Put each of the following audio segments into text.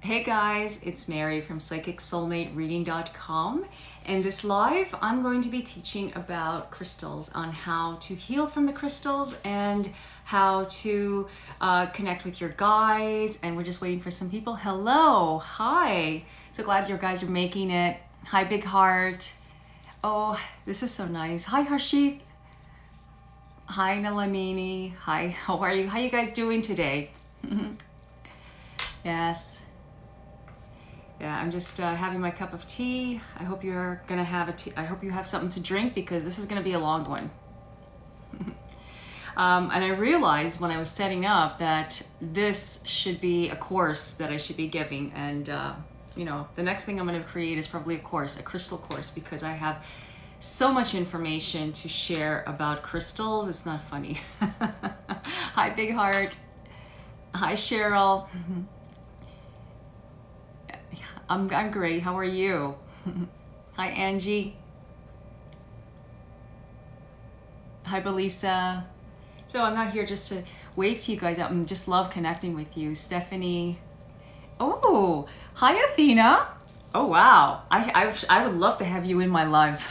Hey guys, it's Mary from psychicsoulmatereading.com. In this live, I'm going to be teaching about crystals, on how to heal from the crystals and how to connect with your guides. And we're just waiting for some people. Hello, hi. So glad you guys are making it. Hi, Big Heart. Oh, this is so nice. Hi, Harshit. Hi, Nalamini. Hi, how are you? How you guys doing today? Yes. Yeah, I'm just having my cup of tea. I hope you're gonna have a tea. I hope you have something to drink because this is gonna be a long one. And I realized when I was setting up that this should be a course that I should be giving. And you know, the next thing I'm gonna create is probably a course, a crystal course, because I have so much information to share about crystals. It's not funny. Hi, Big Heart. Hi, Cheryl. I'm great. How are you? Hi, Angie. Hi, Belisa. So I'm not here just to wave to you guys out. I just love connecting with you. Stephanie. Oh, hi, Athena. Oh, wow. I would love to have you in my live.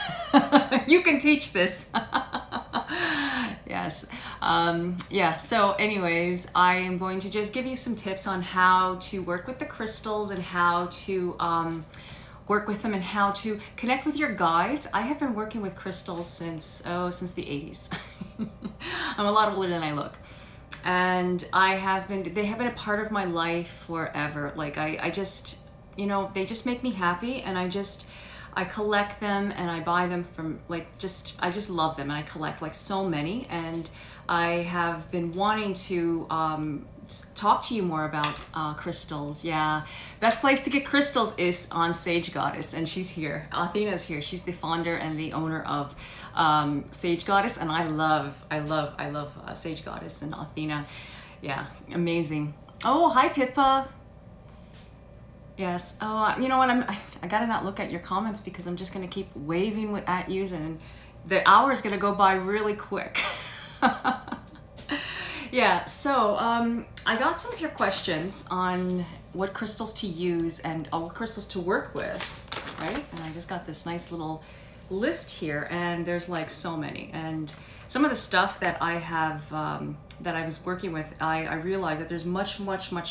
You can teach this. Yes. Yeah, so anyways, I am going to just give you some tips on how to work with the crystals and how to work with them and how to connect with your guides. I have been working with crystals since the 80s. I'm a lot older than I look. And they have been a part of my life forever. Like I just, you know, they just make me happy, and I collect them and I buy them from I just love them, and I collect like so many. And I have been wanting to talk to you more about crystals. Yeah, best place to get crystals is on Sage Goddess, and she's here. Athena's here. She's the founder and the owner of Sage Goddess, and I love Sage Goddess and Athena. Yeah, amazing. Oh, hi, Pippa. Yes. Oh, you know what? I gotta not look at your comments because I'm just gonna keep waving at you, and the hour is gonna go by really quick. Yeah. So I got some of your questions on what crystals to use and what crystals to work with, right? And I just got this nice little list here, and there's like so many. And some of the stuff that I have that I was working with, I realized that there's much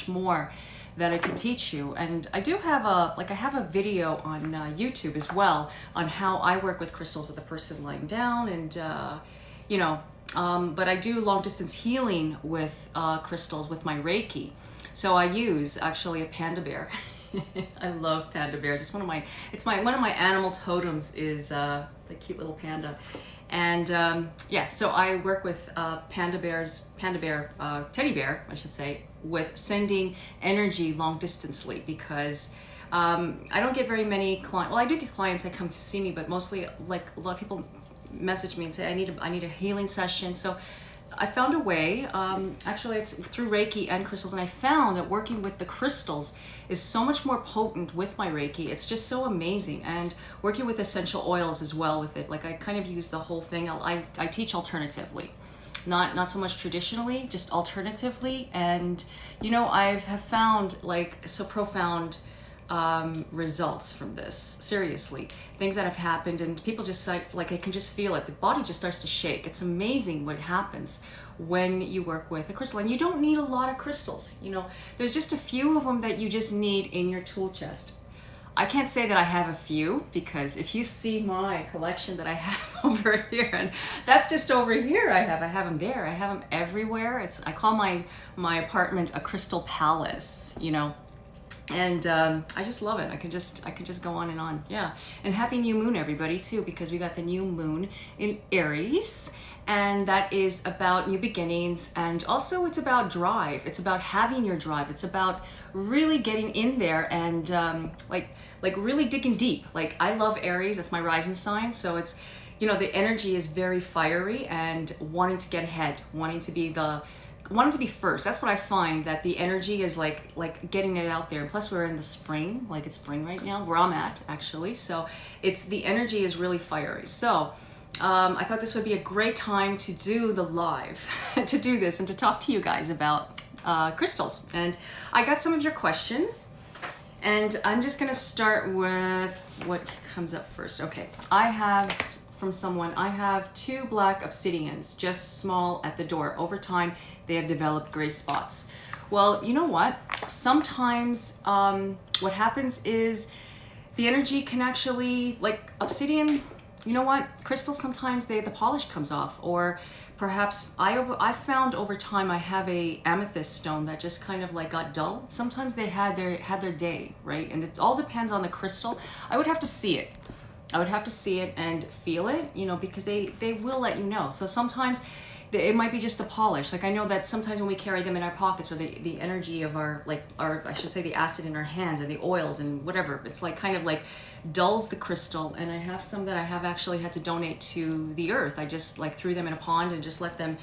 more that I can teach you. And I do have I have a video on YouTube as well on how I work with crystals with a person lying down, and you know, but I do long distance healing with crystals with my Reiki. So I use actually a panda bear. I love panda bears. It's one of my animal totems is the cute little panda. And yeah, so I work with teddy bear, I should say, with sending energy long distantly, because I don't get very many clients. Well, I do get clients that come to see me, but mostly like a lot of people message me and say I need a healing session. So I found a way, actually it's through Reiki and crystals, and I found that working with the crystals is so much more potent with my Reiki. It's just so amazing. And working with essential oils as well with it. Like I kind of use the whole thing. I teach alternatively. Not so much traditionally, just alternatively. And you know, I have found like so profound results from this. Seriously, things that have happened, and people just like I can just feel it. The body just starts to shake. It's amazing what happens when you work with a crystal. And you don't need a lot of crystals. You know, there's just a few of them that you just need in your tool chest. I can't say that I have a few, because if you see my collection that I have over here, and that's just over here, I have them there, I have them everywhere. I call my apartment a crystal palace, you know. And I just love it. I can just go on and on. Yeah. And happy new moon, everybody, too, because we got the new moon in Aries, and that is about new beginnings. And also it's about drive. It's about having your drive. It's about really getting in there and like really digging deep. Like I love Aries. That's my rising sign. So it's, you know, the energy is very fiery and wanting to get ahead, wanting to be first. That's what I find, that the energy is like getting it out there. And plus we're in the spring, like it's spring right now where I'm at actually. So the energy is really fiery. So I thought this would be a great time to do the live, to do this and to talk to you guys about crystals. And I got some of your questions. And I'm just gonna start with what comes up first. Okay, I have from someone, I have 2 black obsidians, just small at the door. Over time, they have developed gray spots. Well, you know what? Sometimes what happens is the energy can actually, like obsidian, you know what? Crystals, sometimes the polish comes off, or perhaps I found over time I have a amethyst stone that just kind of like got dull. Sometimes they had their day, right? And it all depends on the crystal. I would have to see it. I would have to see it and feel it, you know, because they will let you know. So sometimes it might be just the polish. Like I know that sometimes when we carry them in our pockets, or the energy of our, I should say the acid in our hands, or the oils and whatever, it's like kind of like dulls the crystal. And I have some that I have actually had to donate to the earth. I just like threw them in a pond and just let them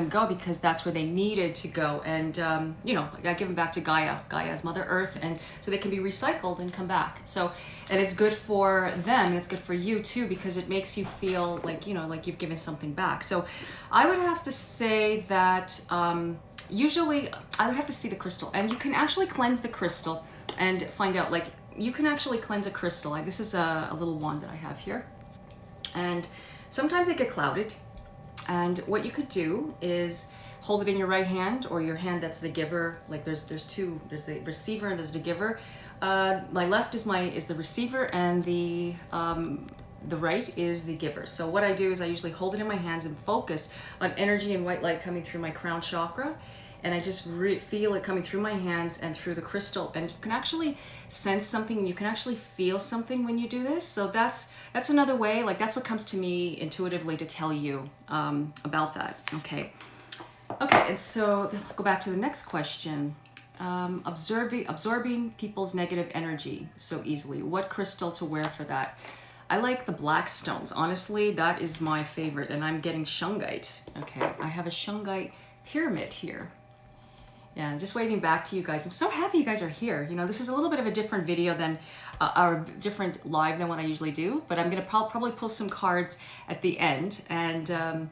go, because that's where they needed to go. And you know, I give them back to Gaia as Mother Earth, and so they can be recycled and come back. So, and it's good for them, and it's good for you too, because it makes you feel like, you know, like you've given something back. So I would have to say that usually I would have to see the crystal, and you can actually cleanse the crystal and find out, like, you can actually cleanse a crystal. Like this is a little wand that I have here, and sometimes they get clouded. And what you could do is hold it in your right hand, or your hand that's the giver. Like there's the receiver and there's the giver. My left is the receiver, and the right is the giver. So what I do is I usually hold it in my hands and focus on energy and white light coming through my crown chakra. And I just feel it coming through my hands and through the crystal. And you can actually sense something, and you can actually feel something when you do this. So that's another way, like that's what comes to me intuitively to tell you about that. Okay, and so let's go back to the next question. Absorbing people's negative energy so easily. What crystal to wear for that? I like the black stones. Honestly, that is my favorite, and I'm getting shungite. Okay, I have a shungite pyramid here. Yeah, just waving back to you guys. I'm so happy you guys are here. You know, this is a little bit of a different video than, or different live than what I usually do, but I'm gonna probably pull some cards at the end. And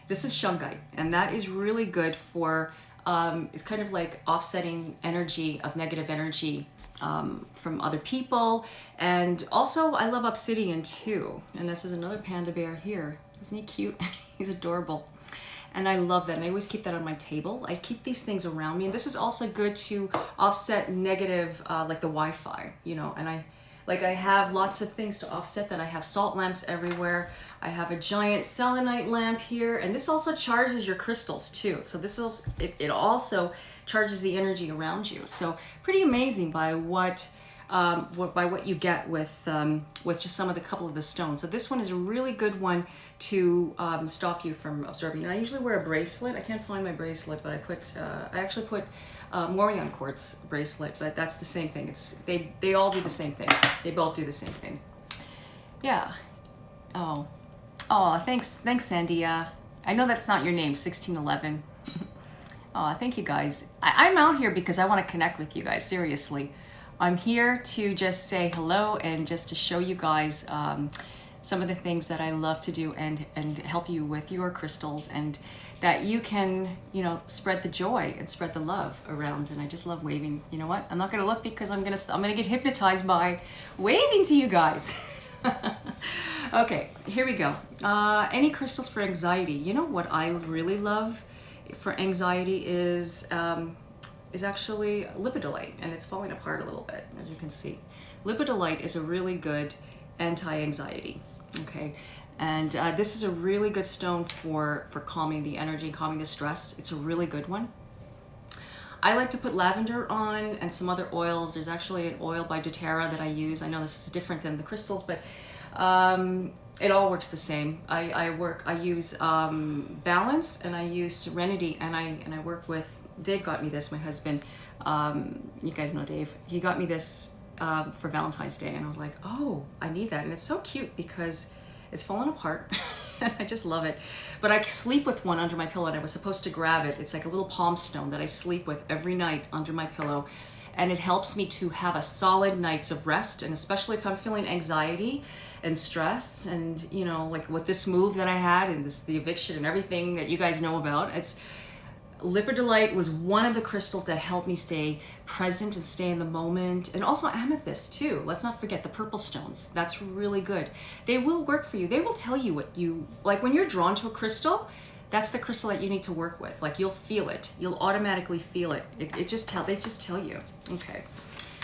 this is shungite, and that is really good for, it's kind of like offsetting energy of negative energy from other people. And also I love obsidian too. And this is another panda bear here. Isn't he cute? He's adorable. And I love that, and I always keep that on my table. I keep these things around me, and this is also good to offset negative, like the Wi-Fi, you know. And I have lots of things to offset that. I have salt lamps everywhere. I have a giant selenite lamp here, and this also charges your crystals too. So this is it also charges the energy around you. So pretty amazing by what you get with just some of the couple of the stones. So this one is a really good one to stop you from absorbing. And I usually wear a bracelet. I can't find my bracelet, but I actually put Morion quartz bracelet, but that's the same thing. They all do the same thing. They both do the same thing. Yeah. Oh, thanks, Sandy. I know that's not your name, 1611. Oh, thank you guys. I'm out here because I want to connect with you guys, seriously. I'm here to just say hello and just to show you guys some of the things that I love to do and help you with your crystals, and that you can, you know, spread the joy and spread the love around. And I just love waving. You know what? I'm not gonna look because I'm gonna get hypnotized by waving to you guys. Okay, here we go. Any crystals for anxiety? You know what I really love for anxiety is actually lipidolite, and it's falling apart a little bit, as you can see. Lipidolite is a really good anti-anxiety, okay? And this is a really good stone for calming the energy, calming the stress. It's a really good one. I like to put lavender on and some other oils. There's actually an oil by doTERRA that I use. I know this is different than the crystals, but it all works the same. I use Balance, and I use Serenity, and I work with, Dave got me this, my husband. You guys know Dave. He got me this for Valentine's Day, and I was like, oh, I need that. And it's so cute because it's fallen apart. I just love it. But I sleep with one under my pillow, and I was supposed to grab it. It's like a little palm stone that I sleep with every night under my pillow. And it helps me to have a solid nights of rest, and especially if I'm feeling anxiety and stress, and you know, like with this move that I had and the eviction and everything that you guys know about, Lipidolite was one of the crystals that helped me stay present and stay in the moment. And also amethyst too. Let's not forget the purple stones. That's really good. They will work for you. They will tell you what you, like when you're drawn to a crystal, that's the crystal that you need to work with. Like you'll feel it. You'll automatically feel it. They just tell you. Okay.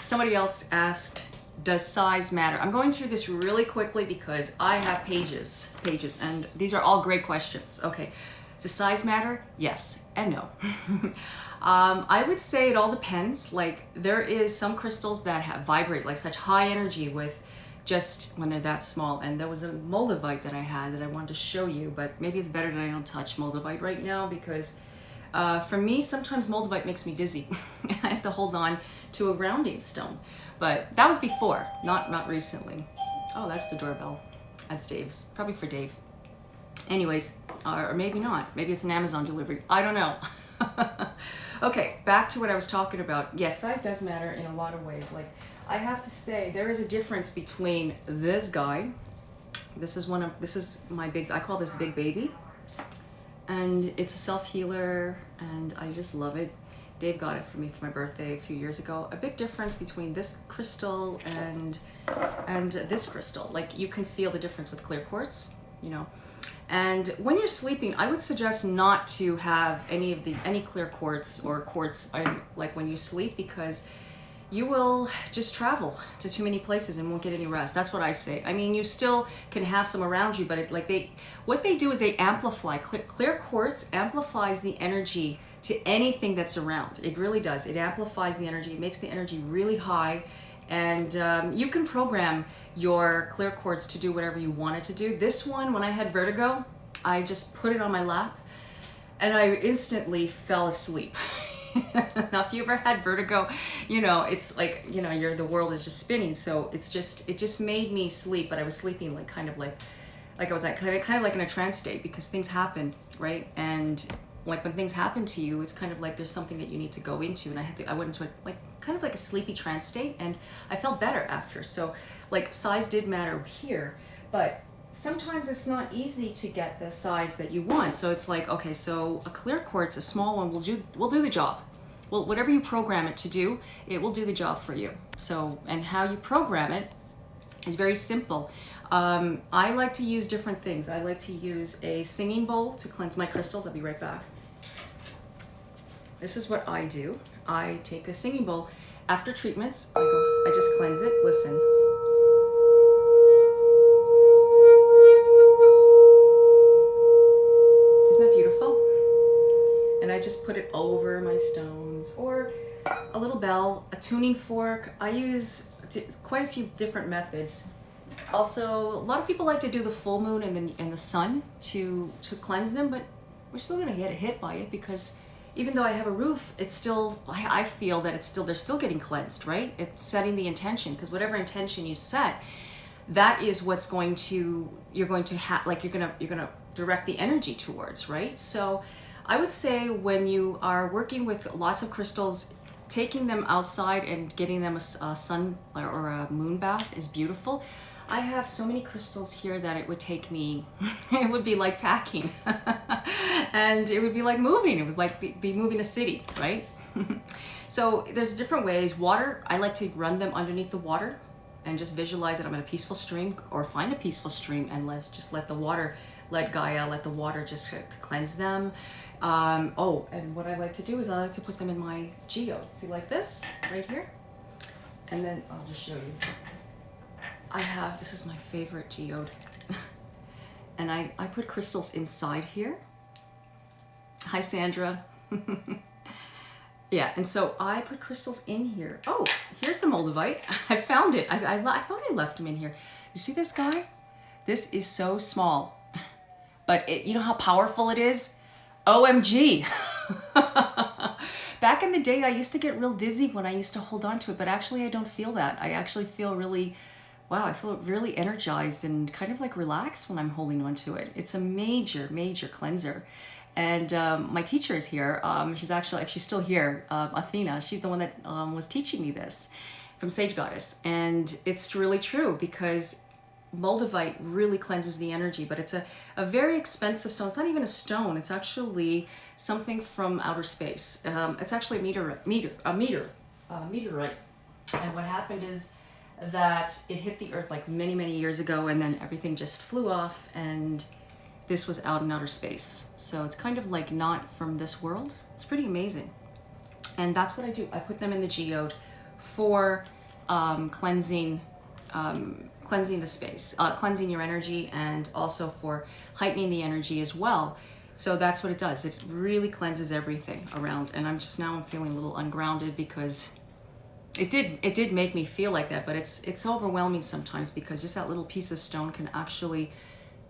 Somebody else asked, does size matter? I'm going through this really quickly because I have pages, and these are all great questions. Okay. Does size matter? Yes and no. I would say it all depends. Like there is some crystals that vibrate like such high energy with just when they're that small. And there was a moldavite that I had that I wanted to show you, but maybe it's better that I don't touch moldavite right now because for me, sometimes moldavite makes me dizzy. And I have to hold on to a grounding stone. But that was before, not recently. Oh, that's the doorbell. That's Dave's, probably for Dave. Anyways, or maybe not. Maybe it's an Amazon delivery. I don't know. Okay, back to what I was talking about. Yes, size does matter in a lot of ways. Like, I have to say, there is a difference between this guy. This is my big, I call this Big Baby. And it's a self-healer, and I just love it. Dave got it for me for my birthday a few years ago. A big difference between this crystal and this crystal. Like, you can feel the difference with clear quartz, you know. And when you're sleeping, I would suggest not to have any clear quartz or quartz like when you sleep, because you will just travel to too many places and won't get any rest. That's what I say. I mean, you still can have some around you, but what they do is they amplify. Clear quartz amplifies the energy to anything that's around. It really does. It amplifies the energy. It makes the energy really high. And you can program your clear quartz to do whatever you want it to do. This one, when I had vertigo, I just put it on my lap and I instantly fell asleep. Now, if you ever had vertigo, you know, it's like, you know, the world is just spinning. So it just made me sleep, but I was sleeping like kind of like I was like kind of like in a trance state, because things happen, right? And like when things happen to you, it's kind of like there's something that you need to go into, and I went into kind of like a sleepy trance state, and I felt better after. So like size did matter here, but sometimes it's not easy to get the size that you want. So it's like, okay, so a clear quartz, a small one, will do the job. Well, whatever you program it to do, it will do the job for you. So, and how you program it is very simple. I like to use different things. I like to use a singing bowl to cleanse my crystals. I'll be right back. This is what I do. I take a singing bowl after treatments. I just cleanse it. Listen. Isn't that beautiful? And I just put it over my stones, or a little bell, a tuning fork. I use quite a few different methods. Also, a lot of people like to do the full moon and the sun to cleanse them, but we're still gonna get hit by it, because even though I have a roof, it's still, I feel that they're still getting cleansed, right? It's setting the intention, because whatever intention you set, that is what's you're gonna direct the energy towards, right? So I would say when you are working with lots of crystals, taking them outside and getting them a sun or a moon bath is beautiful. I have so many crystals here that it would take me, it would be like packing. And it would be like moving. It was like be moving a city, right? So there's different ways. Water, I like to run them underneath the water and just visualize that I'm in a peaceful stream, or find a peaceful stream, and just let the water, let Gaia, let the water just to cleanse them. Oh, and what I like to do is I like to put them in my geode. See, like this, right here? And then I'll just show you. This is my favorite geode. And I put crystals inside here. Hi, Sandra. Yeah, and so I put crystals in here. Oh, here's the moldavite. I found it. I thought I left them in here. You see this guy? This is so small, but you know how powerful it is? OMG. Back in the day, I used to get real dizzy when I used to hold on to it, but actually I don't feel that. I actually feel really, wow, I feel really energized and kind of like relaxed when I'm holding on to it. It's a major, major cleanser. And my teacher is here. She's actually, if she's still here, Athena, she's the one that was teaching me this from Sage Goddess. And it's really true, because moldavite really cleanses the energy, but it's a very expensive stone. It's not even a stone. It's actually something from outer space. It's actually a meteorite. And what happened is that it hit the earth like many, many years ago, and then everything just flew off, and this was out in outer space. So it's kind of like not from this world. It's pretty amazing. And that's what I do. I put them in the geode for cleansing the space, cleansing your energy, and also for heightening the energy as well. So that's what it does. It really cleanses everything around. And I'm feeling a little ungrounded because it did make me feel like that, but it's overwhelming sometimes because just that little piece of stone can actually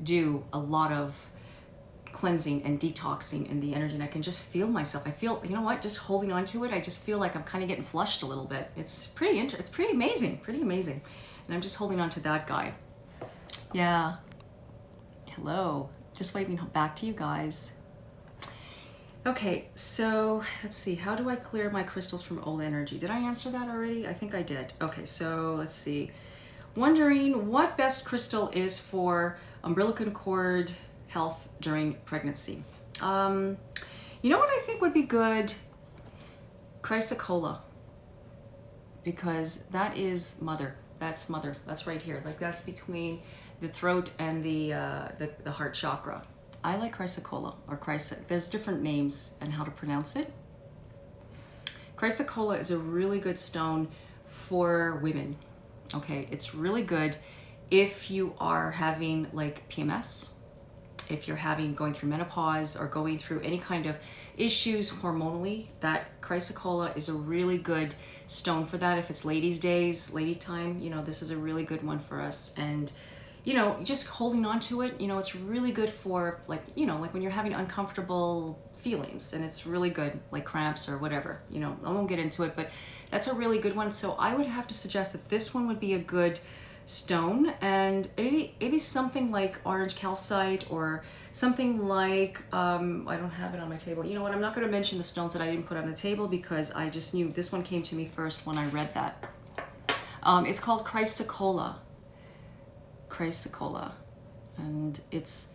do a lot of cleansing and detoxing in the energy, and I can just feel myself. I feel, you know what, just holding on to it, I just feel like I'm kind of getting flushed a little bit. It's pretty amazing. And I'm just holding on to that guy. Yeah. Hello. Just waving back to you guys. Okay, so let's see. How do I clear my crystals from old energy? Did I answer that already? I think I did. Okay, so let's see. Wondering what best crystal is for umbilical cord health during pregnancy. You know what I think would be good? Chrysocolla. Because that is mother. That's mother. That's right here. Like that's between the throat and the heart chakra. I like chrysocolla or there's different names and how to pronounce it. Chrysocolla is a really good stone for women. Okay, it's really good if you are having like PMS, if you're going through menopause or going through any kind of issues hormonally. That chrysocolla is a really good stone for that. If it's ladies' days, lady time, you know, this is a really good one for us. And you know, just holding on to it, you know, it's really good for like, you know, like when you're having uncomfortable feelings, and it's really good, like cramps or whatever, you know, I won't get into it, but that's a really good one. So I would have to suggest that this one would be a good stone, and maybe something like orange calcite or something like, I don't have it on my table. You know what, I'm not going to mention the stones that I didn't put on the table because I just knew this one came to me first when I read that. It's called chrysocolla. And it's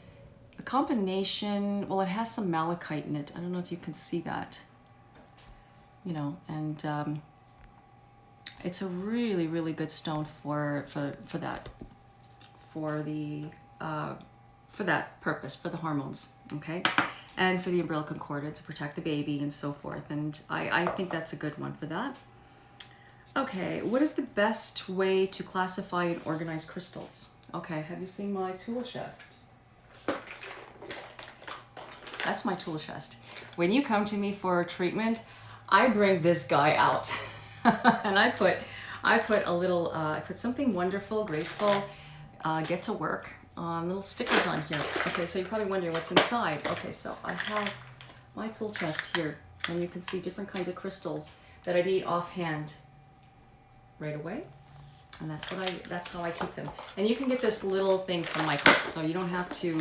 a combination, well, it has some malachite in it. I don't know if you can see that, you know, and it's a really, really good stone for that purpose, for the hormones, okay, and for the umbilical cord to protect the baby and so forth. And I think that's a good one for that. Okay, what is the best way to classify and organize crystals? Okay, have you seen my tool chest? That's my tool chest. When you come to me for a treatment, I bring this guy out. And I put a little, I put something wonderful, grateful, get to work, little stickers on here. Okay, so you're probably wondering what's inside. Okay, so I have my tool chest here, and you can see different kinds of crystals that I need offhand right away. And that's how I keep them. And you can get this little thing from Michael's, so you don't have to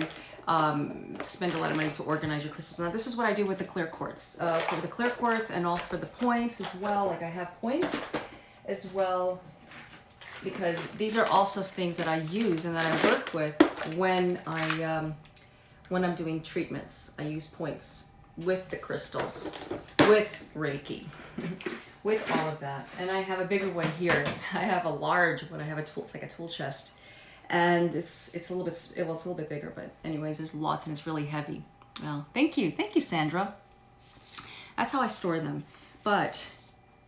spend a lot of money to organize your crystals. Now this is what I do with the clear quartz. For the clear quartz and all for the points as well. Like I have points as well, because these are also things that I use and that I work with when I'm doing treatments. I use points with the crystals, with Reiki. With all of that. And I have a bigger one here. I have a large one. I have a tool, it's like a tool chest. And it's a little bit, well, it's a little bit bigger, but anyways, there's lots and it's really heavy. Well, thank you, Sandra. That's how I store them. But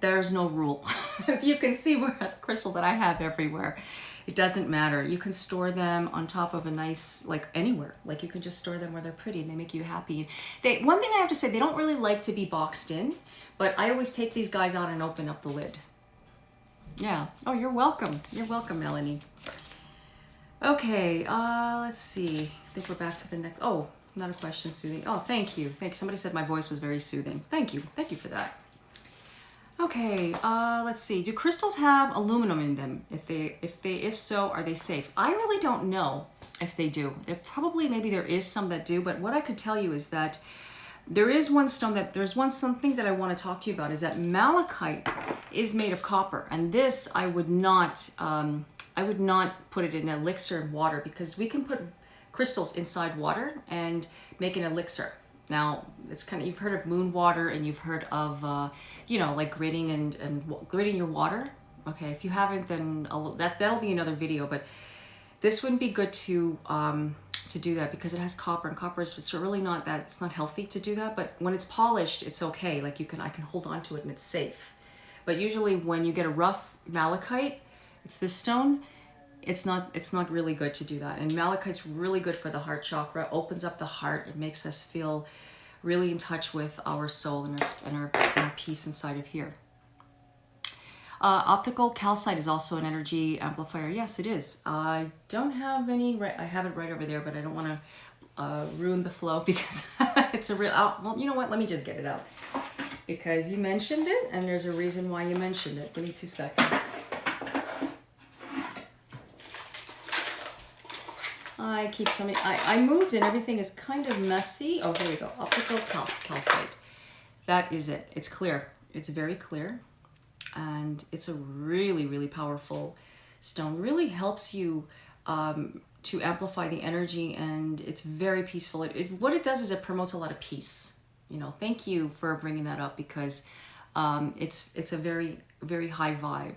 there's no rule. If you can see where the crystals that I have everywhere, it doesn't matter. You can store them on top of a nice, like anywhere. Like you can just store them where they're pretty and they make you happy. One thing I have to say, they don't really like to be boxed in. But I always take these guys out and open up the lid. Yeah. Oh, you're welcome. You're welcome, Melanie. Okay, let's see. I think we're back to the next. Oh, not a question, soothing. Oh, thank you. Somebody said my voice was very soothing. Thank you. Thank you for that. Okay, let's see. Do crystals have aluminum in them? If so, are they safe? I really don't know if they do. Maybe there is some that do, but what I could tell you is that there's something that I want to talk to you about, is that malachite is made of copper, and this I would not not put it in an elixir and water, because we can put crystals inside water and make an elixir. Now, it's kind of, you've heard of moon water, and you've heard of, you know, like gritting and gritting your water. Okay, if you haven't, then that'll be another video, but this wouldn't be good to do that, because it has copper, and copper is, it's really not that, it's not healthy to do that. But when it's polished, it's okay. Like I can hold on to it and it's safe. But usually when you get a rough malachite, it's this stone, it's not really good to do that. And malachite's really good for the heart chakra, opens up the heart, it makes us feel really in touch with our soul and our peace inside of here. Optical calcite is also an energy amplifier. Yes, it is. I don't have any, I have it right over there, but I don't want to ruin the flow, because it's a real, well, you know what, let me just get it out, because you mentioned it, and there's a reason why you mentioned it. Give me 2 seconds. I keep something, I moved and everything is kind of messy. Oh, here we go. Optical calcite. That is it. It's clear. It's very clear. And it's a really, really powerful stone. Really helps you to amplify the energy, and it's very peaceful. What it does is it promotes a lot of peace. You know, thank you for bringing that up, because it's a very, very high vibe.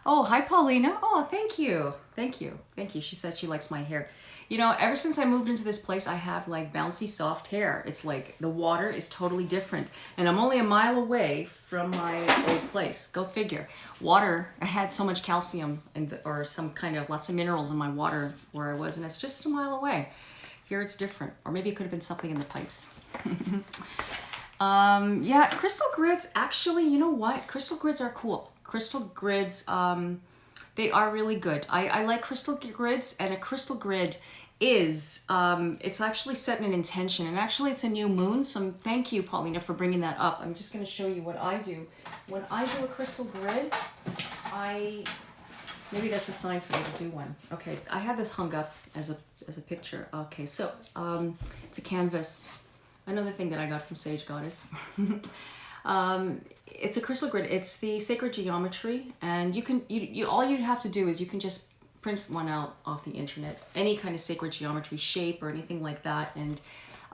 Oh, hi, Paulina. Oh, thank you. Thank you. Thank you. She said she likes my hair. You know, ever since I moved into this place, I have like bouncy, soft hair. It's like the water is totally different. And I'm only a mile away from my old place. Go figure. Water, I had so much calcium or some kind of lots of minerals in my water where I was, and it's just a mile away. Here it's different. Or maybe it could have been something in the pipes. Yeah, crystal grids, actually, you know what? Crystal grids are cool. Crystal grids, they are really good. I like crystal grids, and a crystal grid is, it's actually set in an intention, and actually it's a new moon, so thank you, Paulina, for bringing that up. I'm just going to show you what I do. When I do a crystal grid, maybe that's a sign for me to do one. Okay, I had this hung up as a picture. Okay, so, it's a canvas. Another thing that I got from Sage Goddess. It's a crystal grid. It's the sacred geometry, and you all you have to do is you can just print one out off the internet, any kind of sacred geometry shape or anything like that. And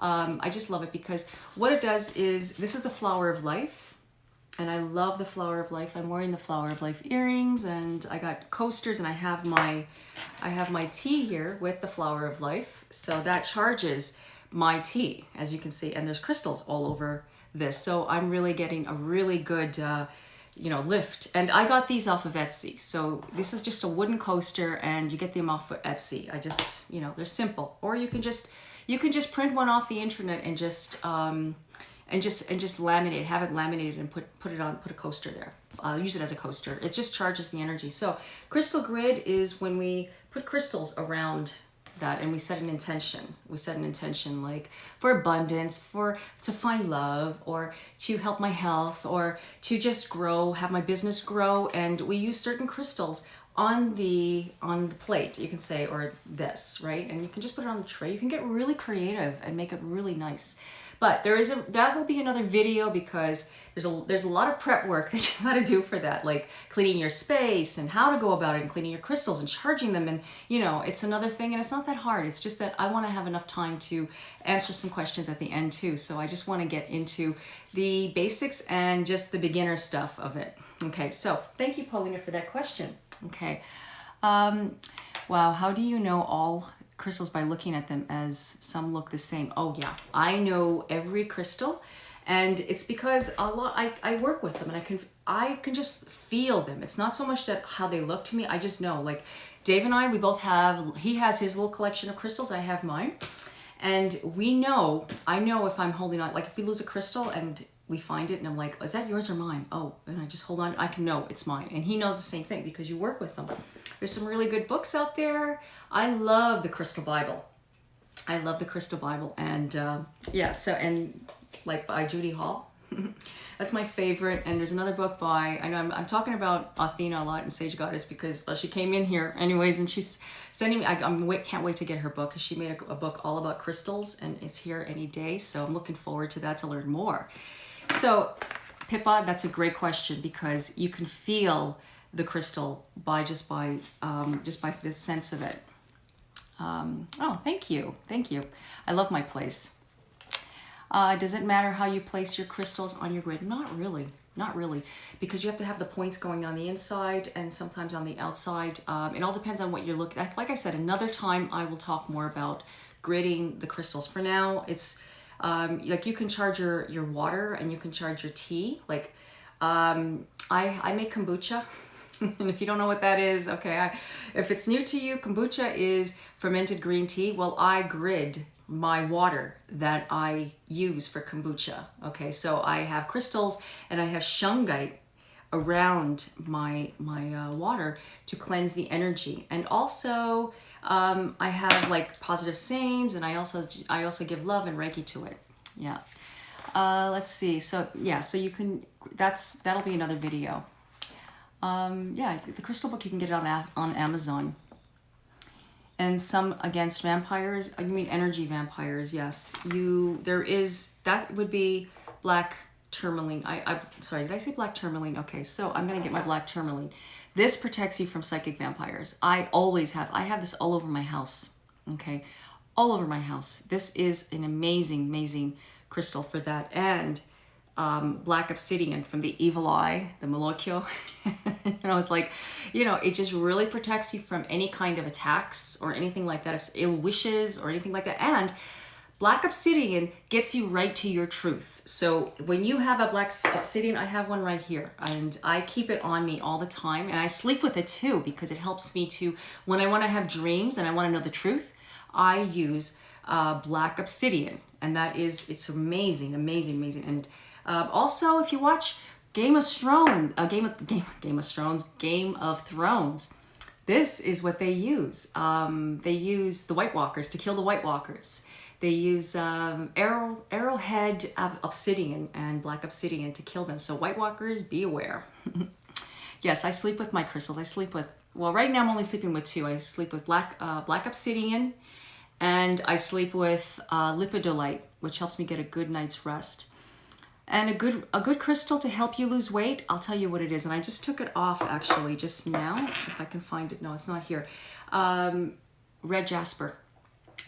I just love it, because what it does is, this is the flower of life, and I love the flower of life. I'm wearing the flower of life earrings, and I got coasters, and I have my tea here with the flower of life, so that charges my tea, as you can see, and there's crystals all over this, so I'm really getting a really good you know, lift. And I got these off of Etsy, so this is just a wooden coaster, and you get them off of Etsy. I just, you know, they're simple. Or you can just print one off the internet and just laminate, have it laminated, and put a coaster there. I'll use it as a coaster. It just charges the energy. So crystal grid is when we put crystals around that, and we set an intention. We set an intention like for abundance, to find love, or to help my health, or to just grow, have my business grow. And we use certain crystals on the plate, you can say, or this, right? And you can just put it on the tray. You can get really creative and make it really nice. But that will be another video, because there's a lot of prep work that you got to do for that, like cleaning your space and how to go about it, and cleaning your crystals and charging them, and you know, it's another thing, and it's not that hard. It's just that I want to have enough time to answer some questions at the end too. So I just want to get into the basics and just the beginner stuff of it. Okay, so thank you, Paulina, for that question. Okay, wow, how do you know all crystals? By looking at them, as some look the same. Oh yeah, I know every crystal, and it's because I work with them, and I can just feel them. It's not so much that how they look to me, I just know. Like Dave and I, we both have, he has his little collection of crystals, I have mine, and I know if I'm holding on, like if we lose a crystal and we find it and I'm like, is that yours or mine? Oh, and I just hold on, I can know it's mine. And he knows the same thing, because you work with them. There's some really good books out there. I love the Crystal Bible. I love the Crystal Bible. And yeah, so, and like by Judy Hall. That's my favorite. And there's another book by, I know I'm talking about Athena a lot in Sage Goddess, because she came in here anyways, and she's sending me, can't wait to get her book, because she made a book all about crystals, and it's here any day. So I'm looking forward to that, to learn more. So Pippa, that's a great question, because you can feel the crystal just by the sense of it. Oh, thank you. Thank you. I love my place. Does it matter how you place your crystals on your grid? Not really. Not really. Because you have to have the points going on the inside and sometimes on the outside. It all depends on what you're looking at. Like I said, another time I will talk more about gridding the crystals. For now, it's like you can charge your water and you can charge your tea. Like I make kombucha. And if you don't know what that is, okay, if it's new to you, kombucha is fermented green tea. Well, I grid my water that I use for kombucha. Okay, so I have crystals and I have shungite around my water to cleanse the energy. And also I have like positive sayings, and I also give love and Reiki to it. Yeah. Let's see. So yeah, so you can, that'll be another video. Yeah, the crystal book, you can get it on Amazon. And some against vampires, you mean energy vampires, yes. That would be black tourmaline. Sorry, did I say black tourmaline? Okay, so I'm gonna get my black tourmaline. This protects you from psychic vampires. I have this all over my house, okay? All over my house. This is an amazing, amazing crystal for that. And black obsidian from the evil eye, the Molokyo. It's like, it just really protects you from any kind of attacks or anything like that, ill wishes or anything like that. And black obsidian gets you right to your truth. So when you have a black obsidian, I have one right here, and I keep it on me all the time, and I sleep with it too, because it helps me to, when I want to have dreams and I want to know the truth, I use black obsidian, and it's amazing, amazing, amazing. And also, if you watch Game of Thrones, this is what they use. They use the White Walkers to kill the White Walkers. They use arrowhead obsidian and black obsidian to kill them. So White Walkers, be aware. Yes, I sleep with my crystals. Well, right now I'm only sleeping with two. I sleep with black obsidian, and I sleep with lipidolite, which helps me get a good night's rest. And a good crystal to help you lose weight, I'll tell you what it is. And I just took it off actually just now, if I can find it. No, it's not here. Red Jasper.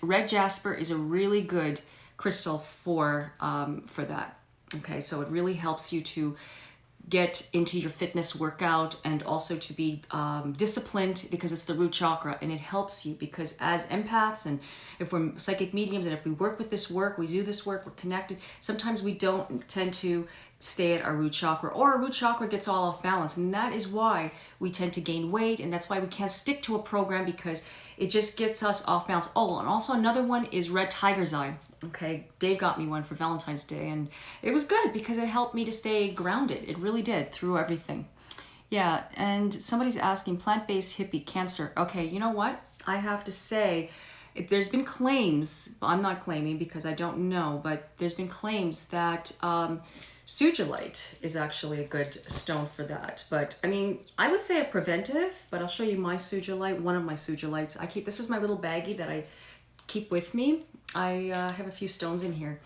Red Jasper is a really good crystal for that. Okay, so it really helps you to get into your fitness workout and also to be disciplined, because it's the root chakra, and it helps you because as empaths, and if we're psychic mediums, and if we work with this work, we do this work, we're connected, sometimes we don't tend to stay at our root chakra, or our root chakra gets all off balance, and that is why we tend to gain weight, and that's why we can't stick to a program, because it just gets us off balance. Oh, and also another one is red tiger's eye. Okay, Dave got me one for Valentine's Day, and it was good because it helped me to stay grounded. It really did, through everything. Yeah, and somebody's asking, plant-based hippie, cancer. Okay, you know what? I have to say, there's been claims, I'm not claiming because I don't know, but there's been claims that sugilite is actually a good stone for that. But I mean, I would say a preventive, but I'll show you my sugilite, one of my sugilites. This is my little baggie that I keep with me. I have a few stones in here,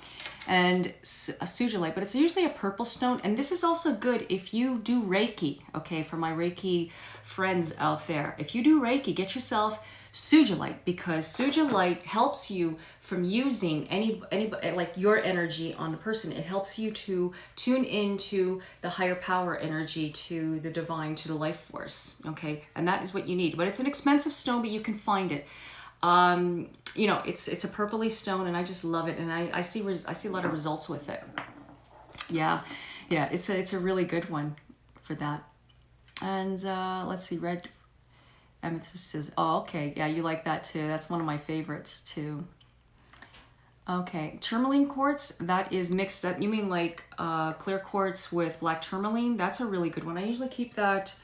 and a sugilite, but it's usually a purple stone. And this is also good if you do Reiki, okay, for my Reiki friends out there. If you do Reiki, get yourself sugilite, because sugilite helps you from using any like your energy on the person. It helps you to tune into the higher power energy, to the divine, to the life force, okay? And that is what you need. But it's an expensive stone, but you can find it. It's a purpley stone, and I just love it, and I see a lot of results with it. Yeah, it's a really good one for that. And let's see, red amethyst says, oh, okay, yeah, you like that too. That's one of my favorites too. Okay, tourmaline quartz, that is mixed. That you mean like clear quartz with black tourmaline? That's a really good one. I usually keep that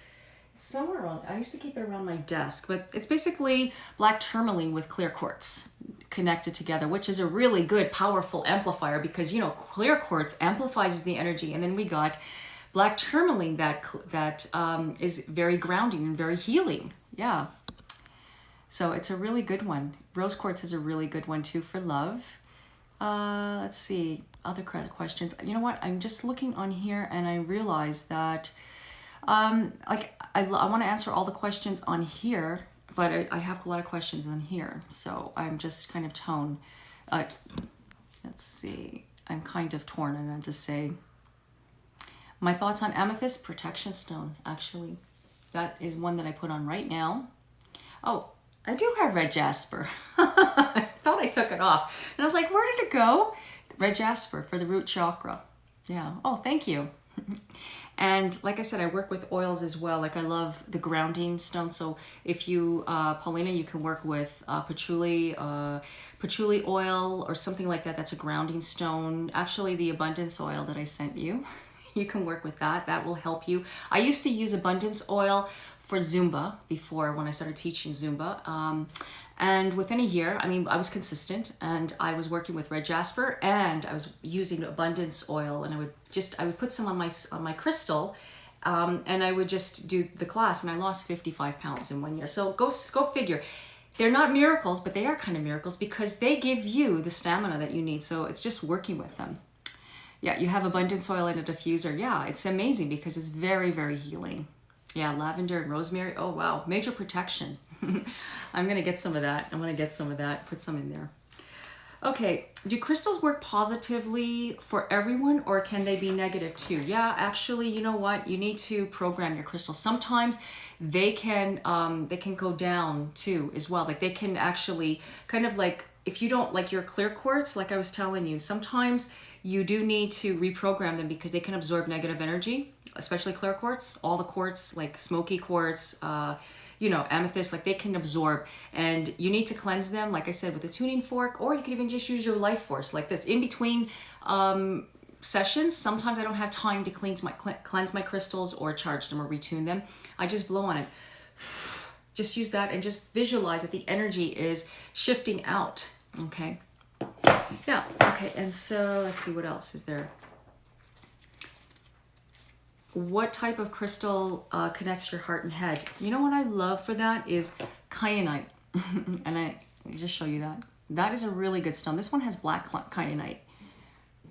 somewhere around, I used to keep it around my desk, but it's basically black tourmaline with clear quartz connected together, which is a really good, powerful amplifier, because, clear quartz amplifies the energy, and then we got black tourmaline that is very grounding and very healing. Yeah. So it's a really good one. Rose quartz is a really good one too for love. Let's see, other questions. You know what? I'm just looking on here, and I realized that Like I want to answer all the questions on here, but I have a lot of questions on here, so I'm just kind of let's see, I'm kind of torn. I meant to say my thoughts on amethyst protection stone. Actually, that is one that I put on right now. Oh, I do have red jasper. I thought I took it off, and I was like, where did it go? Red jasper for the root chakra. Yeah. Oh, thank you. And like I said, I work with oils as well. Like I love the grounding stone. So if you, Paulina, you can work with patchouli oil or something like that. That's a grounding stone. Actually, the abundance oil that I sent you, you can work with that. That will help you. I used to use abundance oil for Zumba before when I started teaching Zumba. And within a year, I mean, I was consistent and I was working with red jasper and I was using abundance oil, and I would put some on my crystal, and I would just do the class, and I lost 55 pounds in 1 year. So go figure. They're not miracles, but they are kind of miracles because they give you the stamina that you need. So it's just working with them. Yeah, you have abundance oil in a diffuser. Yeah, it's amazing because it's very, very healing. Yeah, lavender and rosemary. Oh, wow. Major protection. I'm going to get some of that. I'm going to get some of that. Put some in there. Okay. Do crystals work positively for everyone, or can they be negative too? Yeah, actually, you know what? You need to program your crystals. Sometimes they can go down too as well. Like they can actually kind of like, if you don't like your clear quartz, like I was telling you, sometimes you do need to reprogram them because they can absorb negative energy, especially clear quartz. All the quartz, like smoky quartz, amethyst, like they can absorb, and you need to cleanse them, like I said, with a tuning fork, or you could even just use your life force like this. In between sessions, sometimes I don't have time to cleanse my crystals or charge them or retune them. I just blow on it. Just use that and just visualize that the energy is shifting out. Okay. Yeah. Okay. And so let's see, what else is there? What type of crystal connects your heart and head? You know what I love for that is kyanite. And let me just show you that. That is a really good stone. This one has black kyanite.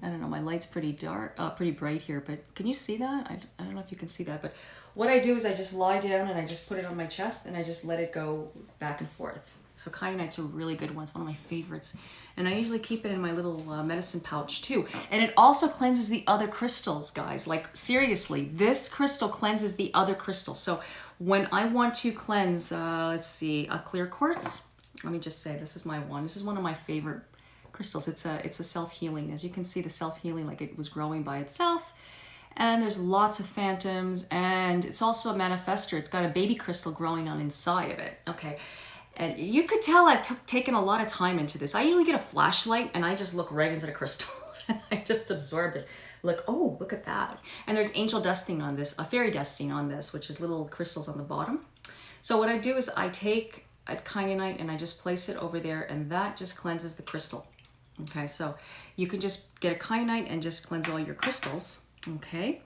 I don't know, my light's pretty dark, pretty bright here, but can you see that? I don't know if you can see that, but what I do is I just lie down and I just put it on my chest and I just let it go back and forth. So kyanite's a really good one. It's one of my favorites. And I usually keep it in my little medicine pouch too. And it also cleanses the other crystals, guys. Like seriously, this crystal cleanses the other crystals. So when I want to cleanse, let's see, a clear quartz. Let me just say, this is my one. This is one of my favorite crystals. It's a self-healing. As you can see, the self-healing, like it was growing by itself. And there's lots of phantoms. And it's also a manifester. It's got a baby crystal growing on inside of it. Okay. And you could tell I've taken a lot of time into this. I usually get a flashlight and I just look right into the crystals and I just absorb it. Look, oh, look at that. And there's angel dusting on this, a fairy dusting on this, which is little crystals on the bottom. So what I do is I take a kyanite and I just place it over there, and that just cleanses the crystal. Okay, so you can just get a kyanite and just cleanse all your crystals. Okay.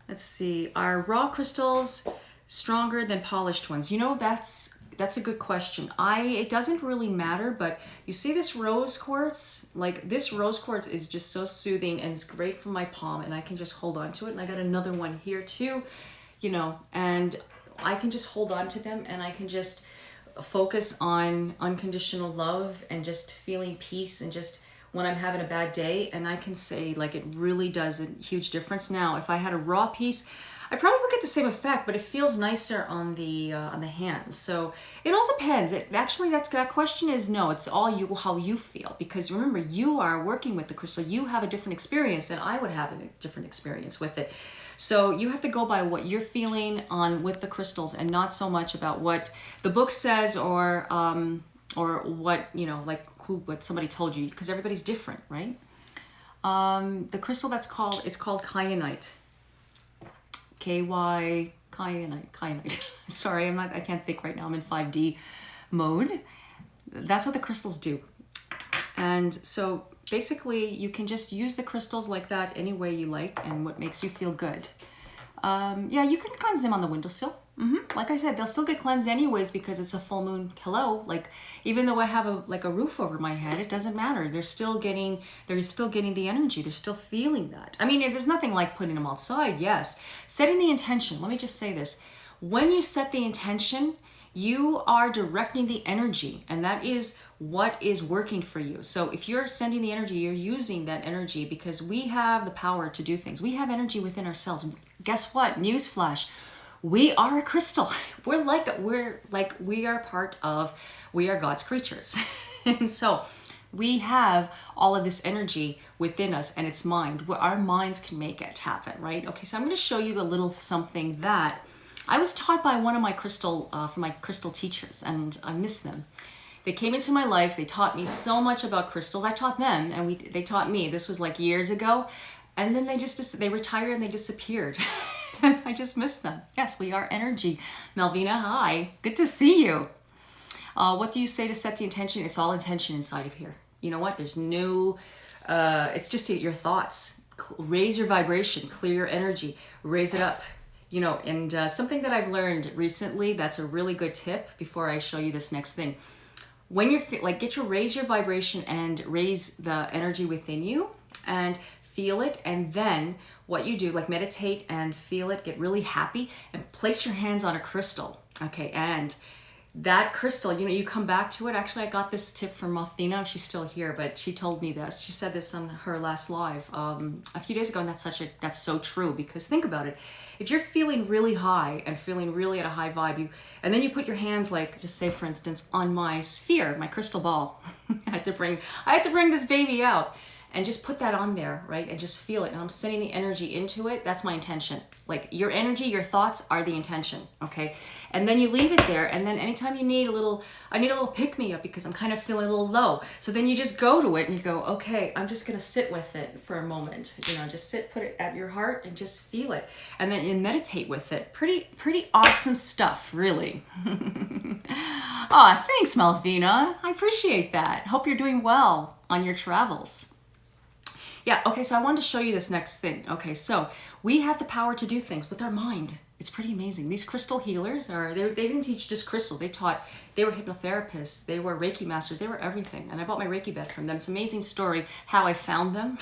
Let's see, are raw crystals stronger than polished ones? You know, that's a good question. It doesn't really matter, but you see this rose quartz? Like this rose quartz is just so soothing and it's great for my palm, and I can just hold on to it. And I got another one here too, and I can just hold on to them and I can just focus on unconditional love and just feeling peace, and just when I'm having a bad day, and I can say like it really does a huge difference. Now, if I had a raw piece, I probably would get the same effect, but it feels nicer on the hands. So it all depends. That question is no. It's all how you feel, because remember, you are working with the crystal. You have a different experience, and I would have a different experience with it. So you have to go by what you're feeling on with the crystals, and not so much about what the book says or what what somebody told you, because everybody's different, right? The crystal it's called kyanite. Kyanite. Sorry, I can't think right now. I'm in 5D mode. That's what the crystals do. And so basically you can just use the crystals like that any way you like and what makes you feel good. Yeah, you can cleanse them on the windowsill. Like I said, they'll still get cleansed anyways because it's a full moon. Hello, like even though I have a roof over my head, it doesn't matter. They're still getting the energy. They're still feeling that. I mean, there's nothing like putting them outside. Yes, setting the intention. Let me just say this: when you set the intention, you are directing the energy, and that is what is working for you. So if you're sending the energy, you're using that energy because we have the power to do things. We have energy within ourselves. Guess what? Newsflash. We are a crystal. We are God's creatures. And so we have all of this energy within us, and it's mind. Our minds can make it happen, right? Okay, so I'm going to show you a little something that I was taught by one of my crystal teachers, and I miss them. They came into my life. They taught me so much about crystals. I taught them, and they taught me. This was like years ago, and then they retired and they disappeared. And I just miss them. Yes, we are energy. Melvina, hi. Good to see you. What do you say to set the intention? It's all intention inside of here. You know what? There's no, it's just your thoughts. Raise your vibration, clear your energy, raise it up. You know, and something that I've learned recently that's a really good tip before I show you this next thing. When you're raise your vibration and raise the energy within you and feel it, and then what you do, like meditate and feel it, get really happy, and place your hands on a crystal, okay? And that crystal, you know, you come back to it. Actually, I got this tip from Athena. She's still here, but she told me this. She said this on her last live a few days ago, and that's so true, because think about it. If you're feeling really high and feeling really at a high vibe, and then you put your hands, like, just say for instance, on my sphere, my crystal ball. I had to bring this baby out. And just put that on there, right? And just feel it. And I'm sending the energy into it. That's my intention. Like your energy, your thoughts are the intention, okay? And then you leave it there. And then anytime you need I need a little pick-me-up because I'm kind of feeling a little low. So then you just go to it and you go, okay, I'm just going to sit with it for a moment. You know, just put it at your heart and just feel it. And then you meditate with it. Pretty awesome stuff, really. Oh, thanks, Malvina. I appreciate that. Hope you're doing well on your travels. Yeah, okay, so I wanted to show you this next thing. Okay, so we have the power to do things with our mind. It's pretty amazing. These crystal healers they didn't teach just crystals. They were hypnotherapists, they were Reiki masters, they were everything. And I bought my Reiki bed from them. It's an amazing story how I found them.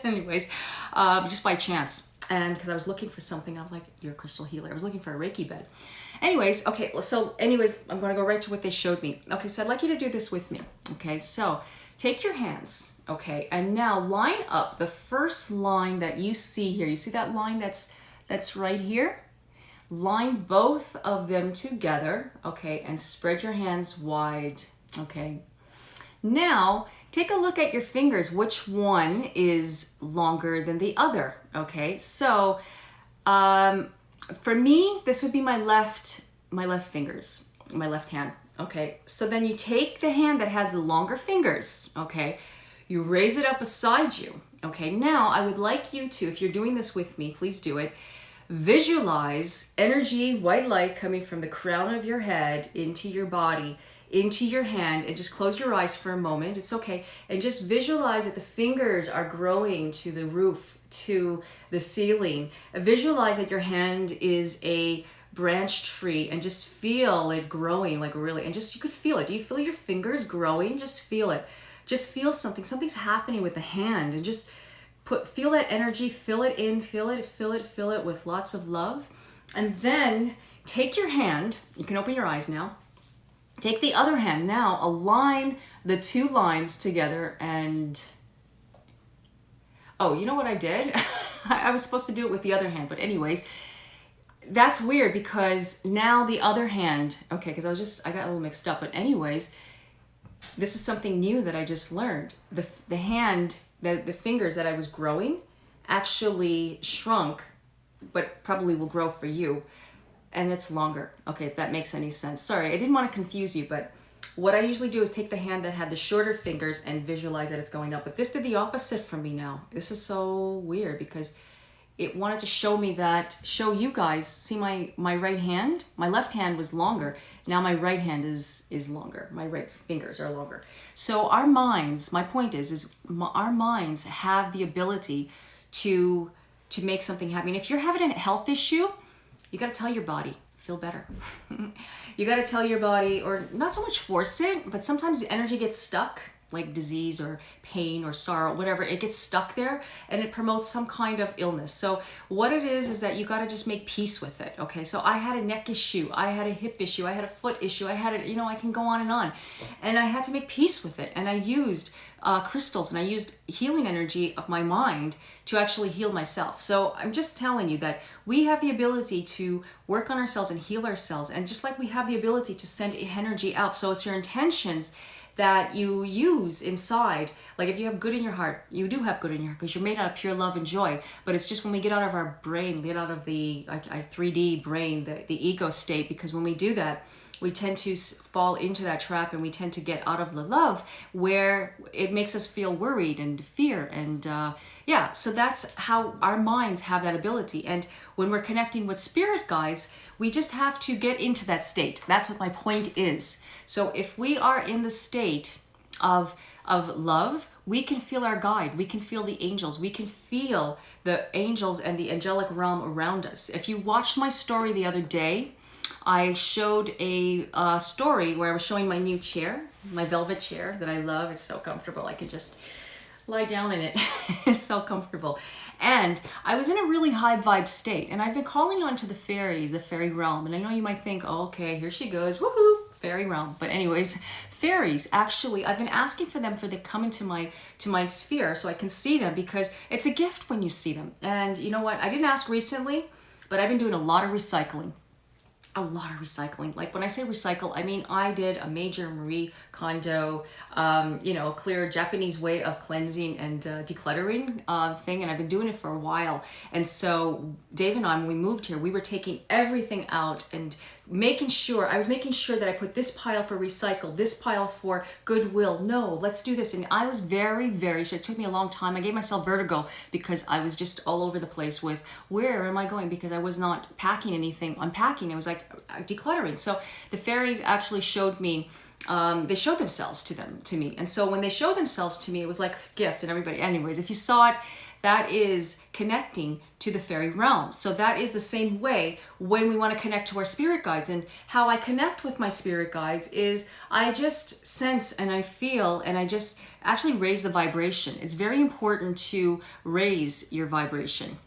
Anyways, just by chance. And because I was looking for something, I was like, you're a crystal healer. I was looking for a Reiki bed. Anyways, okay, so I'm going to go right to what they showed me. Okay, so I'd like you to do this with me. Okay, so take your hands, okay, and now line up the first line that you see here. You see that line that's right here? Line both of them together, okay, and spread your hands wide, okay. Now, take a look at your fingers. Which one is longer than the other, okay? So, for me, this would be my left fingers, my left hand. Okay, so then you take the hand that has the longer fingers, okay, you raise it up beside you, okay. Now, I would like you to, if you're doing this with me, please do it, visualize energy, white light coming from the crown of your head into your body, into your hand, and just close your eyes for a moment, it's okay, and just visualize that the fingers are growing to the roof, to the ceiling. Visualize that your hand is a branch tree and just feel it growing, like really, and just you could feel it. Do you feel your fingers growing? Just feel it. Just feel something's happening with the hand, and just feel that energy, fill it in, fill it with lots of love. And then take your hand, you can open your eyes now, take the other hand now, align the two lines together, and oh, you know what I did? I was supposed to do it with the other hand, but anyways, that's weird because now the other hand, okay, because I got a little mixed up, but anyways, this is something new that I just learned. The hand, the fingers that I was growing actually shrunk, but probably will grow for you, and it's longer. Okay, if that makes any sense. Sorry, I didn't want to confuse you, but what I usually do is take the hand that had the shorter fingers and visualize that it's going up, but this did the opposite for me now. This is so weird because it wanted to show you guys, see my right hand? My left hand was longer. Now my right hand is longer. My right fingers are longer. So our minds, my point is our minds have the ability to make something happen. If you're having a health issue, you got to tell your body, feel better. You got to tell your body, or not so much force it, but sometimes the energy gets stuck, like disease or pain or sorrow, whatever, it gets stuck there and it promotes some kind of illness. So what it is that you got to just make peace with it. Okay, so I had a neck issue, I had a hip issue, I had a foot issue, I had a, I can go on, and I had to make peace with it. And I used crystals, and I used healing energy of my mind to actually heal myself. So I'm just telling you that we have the ability to work on ourselves and heal ourselves, and just like we have the ability to send energy out. So it's your intentions that you use inside. Like if you have good in your heart, you do have good in your heart because you're made out of pure love and joy. But it's just when we get out of our brain, get out of the 3D brain, the ego state, because when we do that, we tend to fall into that trap, and we tend to get out of the love where it makes us feel worried and fear. And yeah, so that's how our minds have that ability. And when we're connecting with spirit guides, we just have to get into that state. That's what my point is. So if we are in the state of love, we can feel our guide, we can feel the angels, we can feel the angels and the angelic realm around us. If you watched my story the other day, I showed a story where I was showing my new chair, my velvet chair that I love. It's so comfortable. I can just lie down in it. It's so comfortable. And I was in a really high vibe state, and I've been calling on to the fairies, the fairy realm. And I know you might think, oh, okay, here she goes, woohoo, fairy realm. But anyways, fairies, actually, I've been asking for them to come into my sphere so I can see them, because it's a gift when you see them. And you know what? I didn't ask recently, but I've been doing a lot of recycling. A lot of recycling. Like when I say recycle, I mean I did a major Marie Kondo, clear Japanese way of cleansing and decluttering thing, and I've been doing it for a while. And so Dave and I, when we moved here, we were taking everything out and I was making sure that I put this pile for recycle, this pile for goodwill. No, let's do this. And I was very, very sure. It took me a long time. I gave myself vertigo because I was just all over the place with where am I going, because I was not packing anything, unpacking. It was like decluttering. So the fairies actually showed me, they showed themselves to me. And so when they showed themselves to me, it was like a gift. And everybody, anyways, if you saw it, that is connecting to the fairy realm. So that is the same way when we want to connect to our spirit guides. And how I connect with my spirit guides is I just sense and I feel, and I just actually raise the vibration. It's very important to raise your vibration.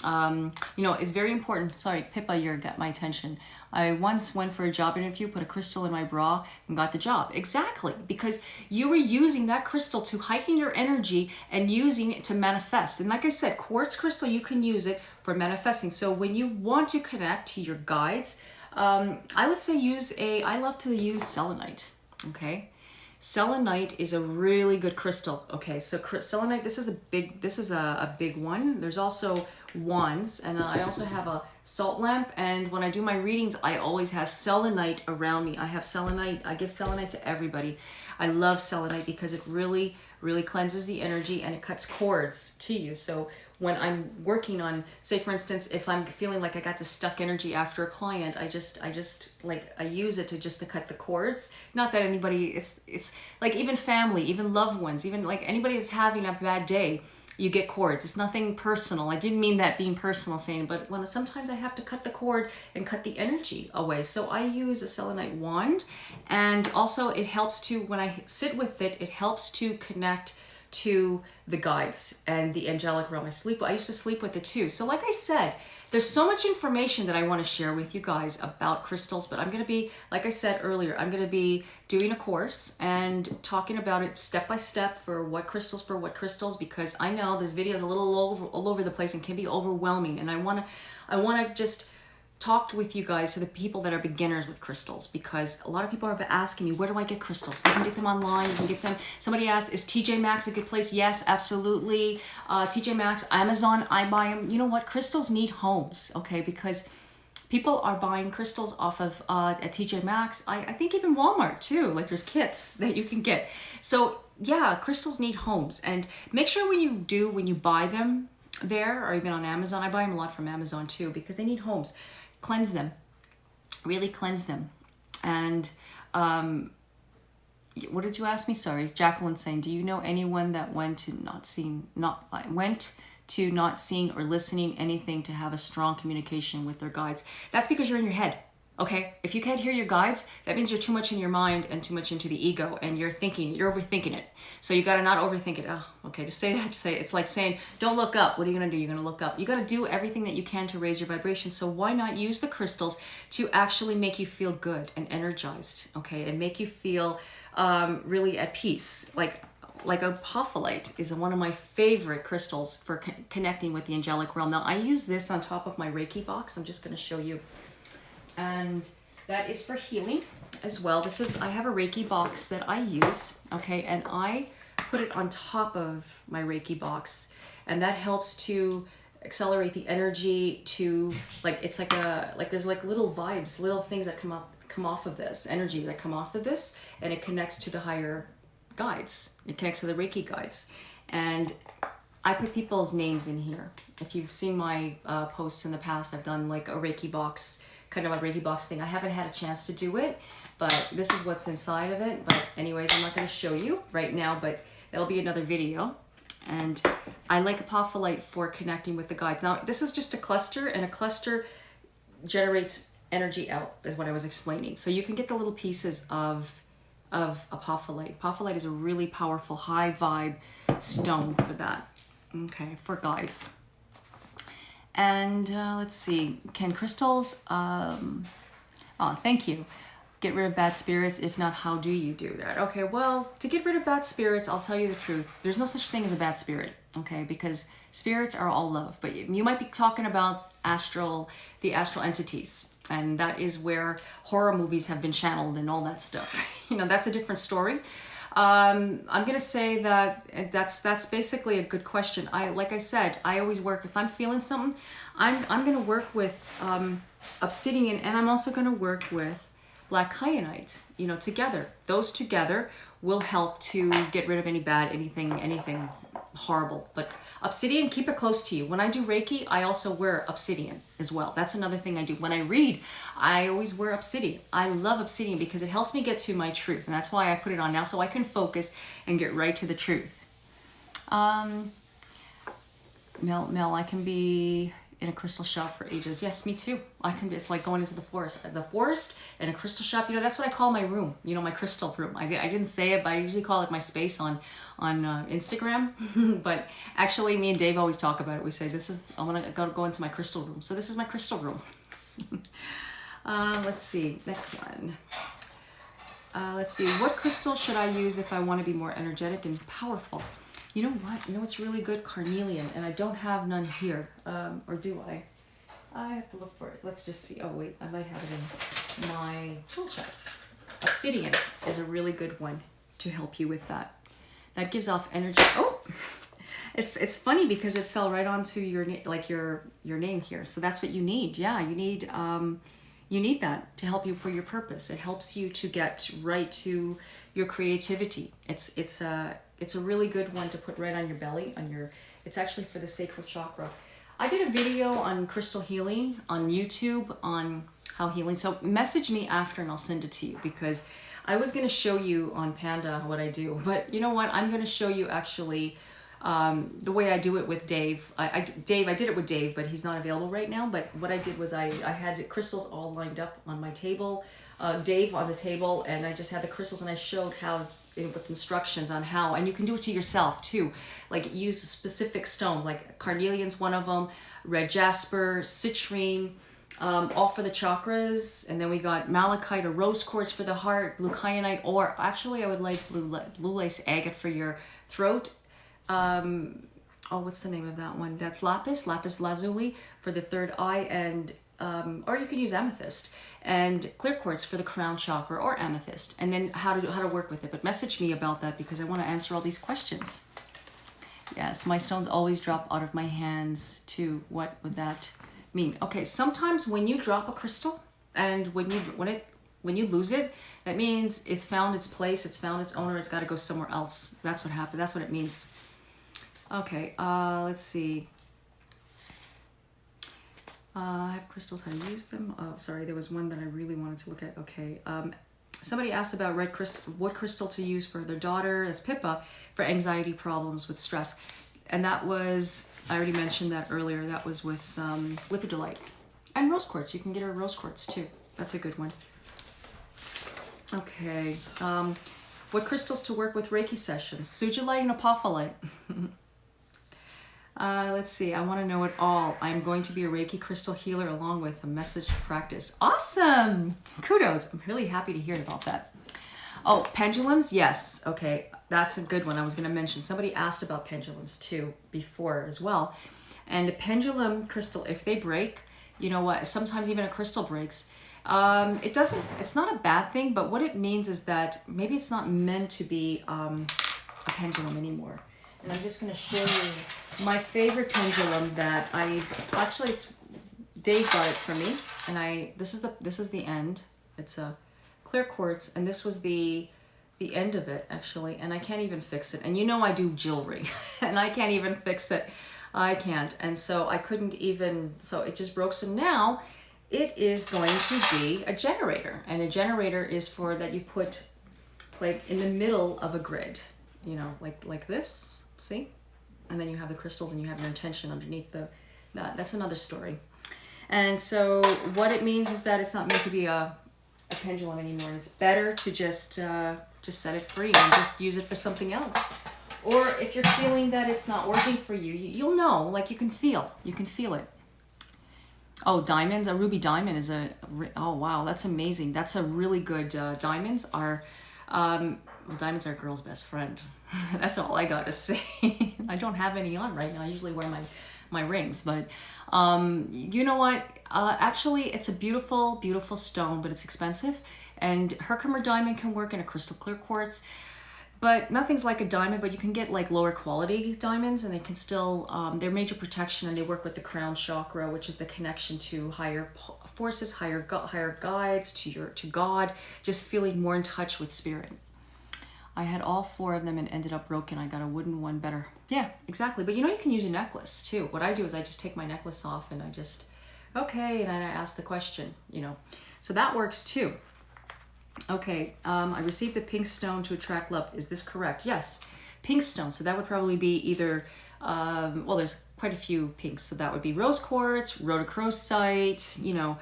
It's very important. Sorry, Pippa, you got my attention. I once went for a job interview, put a crystal in my bra, and got the job. Exactly, because you were using that crystal to heighten your energy and using it to manifest. And like I said, quartz crystal, you can use it for manifesting. So when you want to connect to your guides, I would say I love to use selenite, okay? Selenite is a really good crystal. Okay, so selenite, this is a big one. There's also wands, and I also have a salt lamp, and when I do my readings, I always have selenite around me. I have selenite. I give selenite to everybody. I love selenite because it really, really cleanses the energy, and it cuts cords to you. So when I'm working on, say for instance, if I'm feeling like I got this stuck energy after a client, I use it to cut the cords. Not that anybody, it's like even family, even loved ones, even like anybody that's having a bad day, you get cords. It's nothing personal. I didn't mean that being personal saying, but sometimes I have to cut the cord and cut the energy away. So I use a selenite wand, and also it helps to, when I sit with it, it helps to connect to the guides and the angelic realm. I used to sleep with it too. So like I said, there's so much information that I want to share with you guys about crystals, but I'm going to be, like I said earlier, I'm going to be doing a course and talking about it step by step for what crystals, because I know this video is a little all over the place and can be overwhelming. And I want to just talk with you guys to the people that are beginners with crystals, because a lot of people are asking me, where do I get crystals? You can get them online, you can get them. Somebody asked, is TJ Maxx a good place? Yes, absolutely. TJ Maxx, Amazon, I buy them. You know what? Crystals need homes, okay? Because people are buying crystals off of at TJ Maxx. I think even Walmart too. Like there's kits that you can get. So yeah, crystals need homes. And make sure when you buy them there, or even on Amazon, I buy them a lot from Amazon too, because they need homes. Cleanse them, really cleanse them. And what did you ask me? Sorry, Jacqueline saying, do you know anyone that went to not seeing or listening anything to have a strong communication with their guides? That's because you're in your head. Okay, if you can't hear your guides, that means you're too much in your mind and too much into the ego, and you're overthinking it. So you gotta not overthink it. Oh, okay, to say that, it's like saying, don't look up. What are you gonna do? You're gonna look up. You gotta do everything that you can to raise your vibration. So why not use the crystals to actually make you feel good and energized, okay, and make you feel really at peace. Like apophyllite is one of my favorite crystals for connecting with the angelic realm. Now I use this on top of my Reiki box. I'm just gonna show you. And that is for healing as well. I have a Reiki box that I use, okay, and I put it on top of my Reiki box, and that helps to accelerate the energy to, it's like there's like little vibes, little things that come off of this, energy that come off of this, and it connects to the higher guides. It connects to the Reiki guides. And I put people's names in here. If you've seen my posts in the past, I've done like a Reiki box, kind of a Reiki box thing. I haven't had a chance to do it, but this is what's inside of it. But anyways, I'm not going to show you right now, but that'll be another video. And I like apophyllite for connecting with the guides. Now, this is just a cluster, and a cluster generates energy out, is what I was explaining. So you can get the little pieces of apophyllite. Apophyllite is a really powerful high vibe stone for that, okay, for guides. And let's see, can crystals, thank you, get rid of bad spirits? If not, how do you do that? Okay, well, to get rid of bad spirits, I'll tell you the truth. There's no such thing as a bad spirit, okay, because spirits are all love. But you might be talking about the astral entities, and that is where horror movies have been channeled and all that stuff. That's a different story. I'm gonna say that's basically a good question. Like I said, I always work, if I'm feeling something, I'm gonna work with obsidian, and I'm also gonna work with black kyanite. Together, those together will help to get rid of any bad, anything horrible. But obsidian, keep it close to you. When I do Reiki, I also wear obsidian as well. That's another thing I do. When I read, I always wear obsidian. I love obsidian because it helps me get to my truth, and that's why I put it on now, so I can focus and get right to the truth. Mel, I can be in a crystal shop for ages. Yes, me too. It's like going into the forest and a crystal shop. That's what I call my room, my crystal room. I didn't say it, but I usually call it my space on Instagram. But actually, me and Dave always talk about it. We say, I want to go into my crystal room. So this is my crystal room. Let's see, next one. Let's see, what crystal should I use if I want to be more energetic and powerful? You know what? What's really good? Carnelian, and I don't have none here. Or do I? I have to look for it. Let's just see. Oh wait, I might have it in my tool chest. Obsidian is a really good one to help you with that. That gives off energy. Oh, it's funny because it fell right onto your name here. So that's what you need. Yeah, you need that to help you for your purpose. It helps you to get right to your creativity. It's a really good one to put right on your belly, it's actually for the sacral chakra. I did a video on crystal healing on YouTube on how healing, so message me after and I'll send it to you, because I was going to show you on Panda what I do, but you know what, I'm going to show you actually the way I do it with Dave. I did it with Dave, but he's not available right now. But what I did was I had crystals all lined up on my table, Dave on the table, and I just had the crystals, and I showed how with instructions on how, and you can do it to yourself too. Like use a specific stone, like carnelian's one of them, red jasper, citrine, all for the chakras, and then we got malachite or rose quartz for the heart, blue kyanite, or actually I would like blue lace agate for your throat. What's the name of that one? That's lapis lazuli for the third eye, and or you can use amethyst, and clear quartz for the crown chakra, or amethyst, and then how to work with it. But message me about that because I want to answer all these questions. Yes, my stones always drop out of my hands too. What would that mean? Okay, sometimes when you drop a crystal and when you lose it, that means it's found its place, it's found its owner, it's got to go somewhere else. That's what happened. That's what it means. Okay, let's see. I have crystals, how to use them. Oh, sorry, there was one that I really wanted to look at. Okay, somebody asked about what crystal to use for their daughter, as Pippa, for anxiety problems with stress. And that was, I already mentioned that earlier, that was with the Delight. And rose quartz, you can get her rose quartz too. That's a good one. Okay. What crystals to work with Reiki sessions? Sujilite and apophyllite. Let's see. I want to know it all. I'm going to be a Reiki crystal healer along with a message to practice. Awesome! Kudos. I'm really happy to hear about that. Oh, pendulums? Yes. Okay. That's a good one. I was going to mention. Somebody asked about pendulums too before as well. And a pendulum crystal, if they break, you know what? Sometimes even a crystal breaks. It's not a bad thing, but what it means is that maybe it's not meant to be a pendulum anymore. And I'm just going to show you my favorite pendulum that Dave got it for me, and this is the end. It's a clear quartz, and this was the end of it actually, and I can't even fix it. And you know I do jewelry, and I can't even fix it. I can't, and so I couldn't even. So it just broke. So now it is going to be a generator, and a generator is for that you put like in the middle of a grid, you know, like this. See? And then you have the crystals and you have your intention underneath that's another story. And so what it means is that it's not meant to be a pendulum anymore. And it's better to just set it free and just use it for something else. Or if you're feeling that it's not working for you, you'll know, like you can feel it. Oh, diamonds, a ruby diamond is oh wow, that's amazing. That's a really good, diamonds are a girl's best friend. That's all I gotta say. I don't have any on right now. I usually wear my rings, but you know what? Actually, it's a beautiful, beautiful stone, but it's expensive. And Herkimer diamond can work in a crystal clear quartz, but nothing's like a diamond. But you can get like lower quality diamonds, and they can still they're major protection, and they work with the crown chakra, which is the connection to higher forces, higher guides, to God, just feeling more in touch with spirit. I had all 4 of them and ended up broken. I got a wooden one better. Yeah, exactly. But you know, you can use a necklace too. What I do is I just take my necklace off and I just, okay, and then I ask the question, you know. So that works too. Okay, I received the pink stone to attract love. Is this correct? Yes, pink stone. So that would probably be either, well, there's quite a few pinks. So that would be rose quartz, rhodochrosite, you know,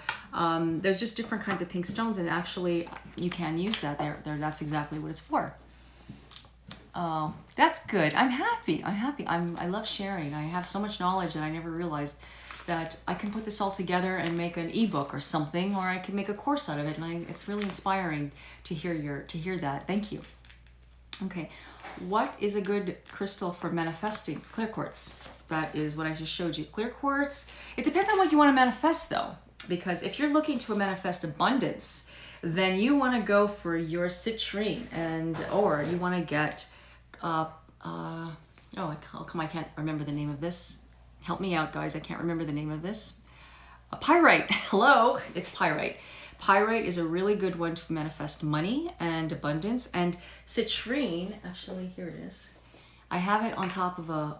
there's just different kinds of pink stones, and actually you can use that there. That's exactly what it's for. Oh, that's good. I'm happy. I love sharing. I have so much knowledge that I never realized that I can put this all together and make an ebook or something, or I can make a course out of it. And it's really inspiring to hear that. Thank you. Okay. What is a good crystal for manifesting? Clear quartz. That is what I just showed you. Clear quartz. It depends on what you want to manifest though, because if you're looking to manifest abundance, then you want to go for your citrine, or you want to get oh, how come I can't remember the name of this? Help me out, guys. I can't remember the name of this. Pyrite. Hello, it's pyrite. Pyrite is a really good one to manifest money and abundance. And citrine, actually, here it is. I have it on top of a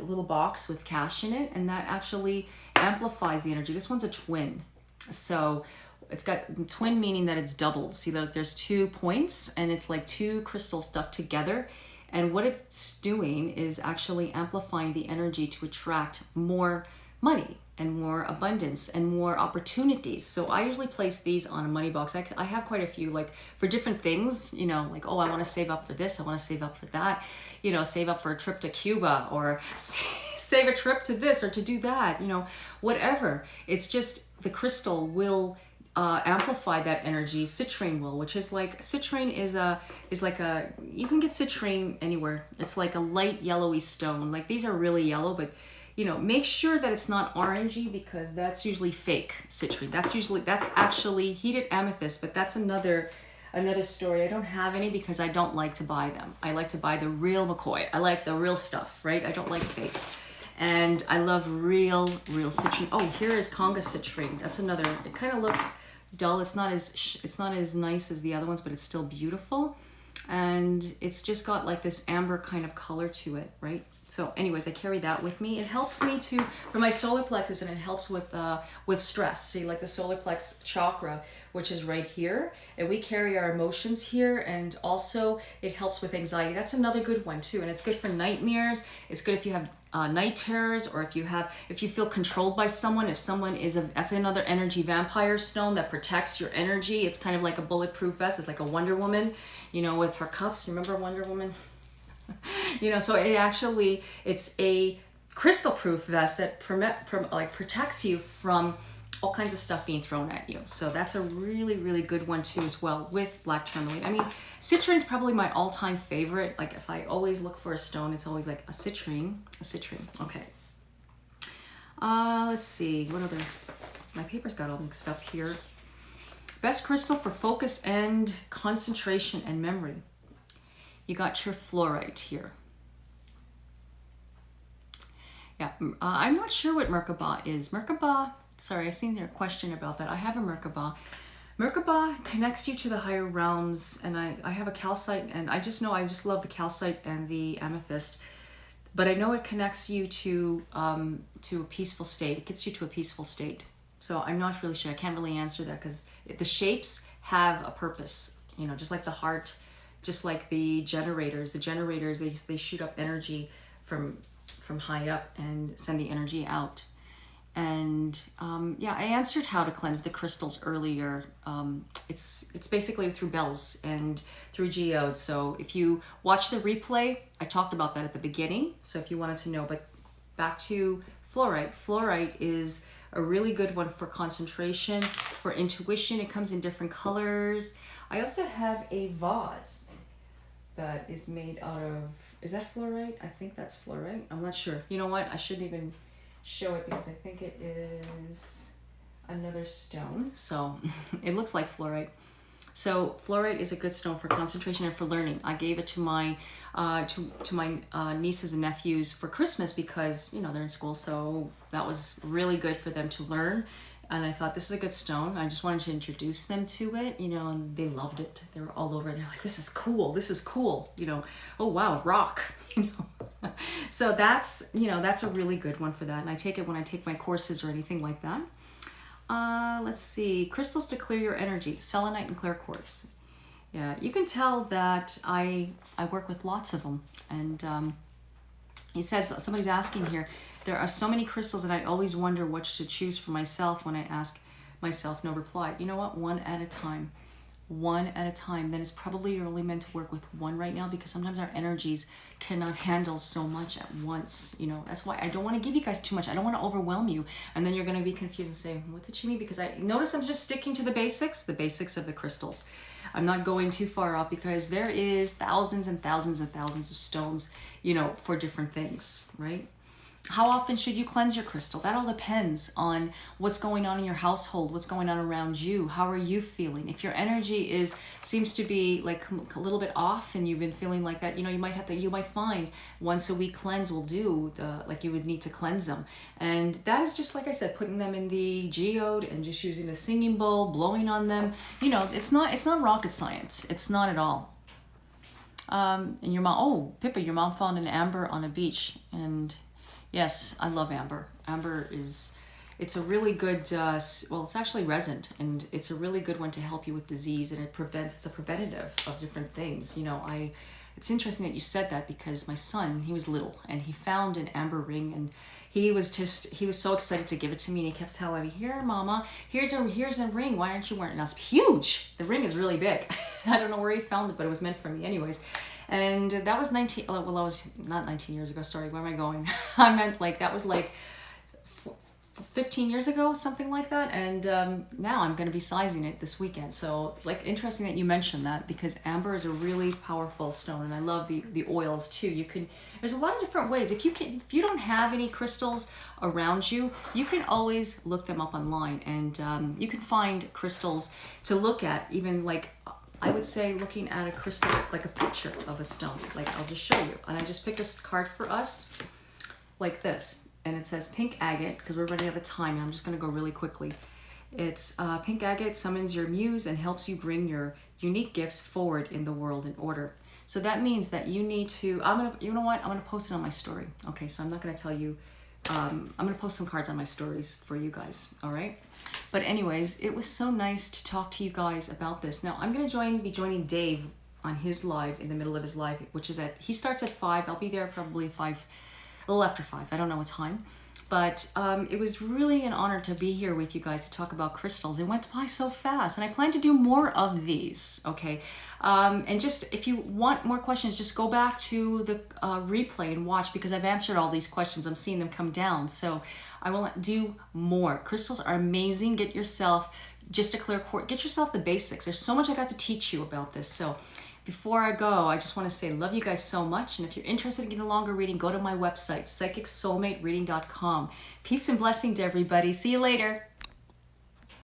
little box with cash in it, and that actually amplifies the energy. This one's a twin. So it's got twin meaning that it's doubled. See, like there's 2 points, and it's like 2 crystals stuck together. And what it's doing is actually amplifying the energy to attract more money and more abundance and more opportunities. So I usually place these on a money box. I have quite a few, like for different things, you know, like, oh, I want to save up for this. I want to save up for that, you know, save up for a trip to Cuba, or save a trip to this or to do that, you know, whatever. It's just the crystal will amplify that energy. Citrine will, which is like, citrine is like a, you can get citrine anywhere. It's like a light yellowy stone. Like these are really yellow, but you know, make sure that it's not orangey, because that's usually fake citrine. That's actually heated amethyst, but that's another story. I don't have any because I don't like to buy them. I like to buy the real McCoy. I like the real stuff, right? I don't like fake. And I love real citrine. Oh, here is Conga citrine. That's another. It kind of looks dull. It's not as nice as the other ones, but it's still beautiful. And it's just got like this amber kind of color to it, right? So anyways, I carry that with me. It helps me for my solar plexus, and it helps with stress. See, like the solar plex chakra, which is right here, and we carry our emotions here, and also it helps with anxiety. That's another good one too, and it's good for nightmares. It's good if you have night terrors, or if you feel controlled by someone, if someone is that's another energy vampire stone that protects your energy. It's kind of like a bulletproof vest. It's like a Wonder Woman, you know, with her cuffs. You remember Wonder Woman? You know, so it's a crystal proof vest that protects you from all kinds of stuff being thrown at you. So that's a really, really good one too as well with black tourmaline. I mean, citrine's probably my all-time favorite. Like if I always look for a stone, it's always like a citrine. Okay. Let's see, what other, my paper's got all mixed up here. Best crystal for focus and concentration and memory. You got your fluorite here. Yeah, I'm not sure what Merkaba is. Merkaba, sorry, I seen your question about that. I have a Merkaba. Merkaba connects you to the higher realms, and I have a calcite, and I just love the calcite and the amethyst. But I know it connects you to a peaceful state. It gets you to a peaceful state. So I'm not really sure. I can't really answer that because the shapes have a purpose. You know, just like the heart, just like the generators. The generators, they shoot up energy from high up and send the energy out. And yeah, I answered how to cleanse the crystals earlier. It's basically through bells and through geodes. So if you watch the replay, I talked about that at the beginning. So if you wanted to know, but back to fluorite. Fluorite is a really good one for concentration, for intuition. It comes in different colors. I also have a vase that is made out of, is that fluorite? I think that's fluorite. I'm not sure. You know what? I shouldn't even show it because I think it is another stone. So it looks like fluorite. So fluorite is a good stone for concentration and for learning. I gave it to my nieces and nephews for Christmas because, you know, they're in school, so that was really good for them to learn. And I thought, this is a good stone. I just wanted to introduce them to it, you know, and they loved it. They were all over it. They're like, this is cool, you know. Oh, wow, rock, you know. So that's, you know, that's a really good one for that. And I take it when I take my courses or anything like that. Let's see, crystals to clear your energy, selenite and clear quartz. Yeah, you can tell that I work with lots of them. And he says, somebody's asking here, there are so many crystals and I always wonder which to choose for myself when I ask myself, no reply. You know what? One at a time. One at a time. Then it's probably you're only meant to work with one right now because sometimes our energies cannot handle so much at once. You know, that's why I don't want to give you guys too much. I don't want to overwhelm you. And then you're going to be confused and say, what did she mean? Because I notice I'm just sticking to the basics of the crystals. I'm not going too far off because there is thousands and thousands and thousands of stones, you know, for different things, right? How often should you cleanse your crystal? That all depends on what's going on in your household, what's going on around you. How are you feeling? If your energy seems to be like a little bit off and you've been feeling like that, you know, you might find once a week cleanse will do like you would need to cleanse them. And that is just like I said, putting them in the geode and just using the singing bowl, blowing on them. You know, it's not rocket science. It's not at all. And your mom, oh, Pippa, your mom found an amber on a beach. And yes, I love amber. Amber it's a really good, well, it's actually resin, and it's a really good one to help you with disease, and it's a preventative of different things. You know, it's interesting that you said that because my son, he was little, and he found an amber ring, and he was so excited to give it to me, and he kept telling me, here, Mama, here's a ring, why aren't you wearing it? And it's huge. The ring is really big. I don't know where he found it, but it was meant for me anyways. And that was not 19 years ago, sorry, where am I going? I meant like, that was like 15 years ago, something like that. And now I'm going to be sizing it this weekend. So like, interesting that you mentioned that because amber is a really powerful stone, and I love the oils too. There's a lot of different ways. If you don't have any crystals around you, you can always look them up online, and you can find crystals to look at, even like, I would say looking at a crystal, like a picture of a stone. Like, I'll just show you. And I just picked a card for us like this. And it says pink agate, because we're running out of time. And I'm just going to go really quickly. It's pink agate summons your muse and helps you bring your unique gifts forward in the world in order. So that means that you need to, you know what? I'm going to post it on my story. Okay, so I'm not going to tell you. I'm going to post some cards on my stories for you guys. All right. But anyways, it was so nice to talk to you guys about this. Now I'm going to be joining Dave on his live in the middle of his live, which is he starts at 5. I'll be there probably 5. a little after 5. I don't know what time. But it was really an honor to be here with you guys to talk about crystals. It went by so fast, and I plan to do more of these, okay? And just, if you want more questions, just go back to the replay and watch, because I've answered all these questions. I'm seeing them come down, so I will do more. Crystals are amazing. Get yourself just a clear quartz. Get yourself the basics. There's so much I got to teach you about this, so before I go, I just want to say love you guys so much. And if you're interested in getting a longer reading, go to my website, psychicsoulmatereading.com. Peace and blessing to everybody. See you later.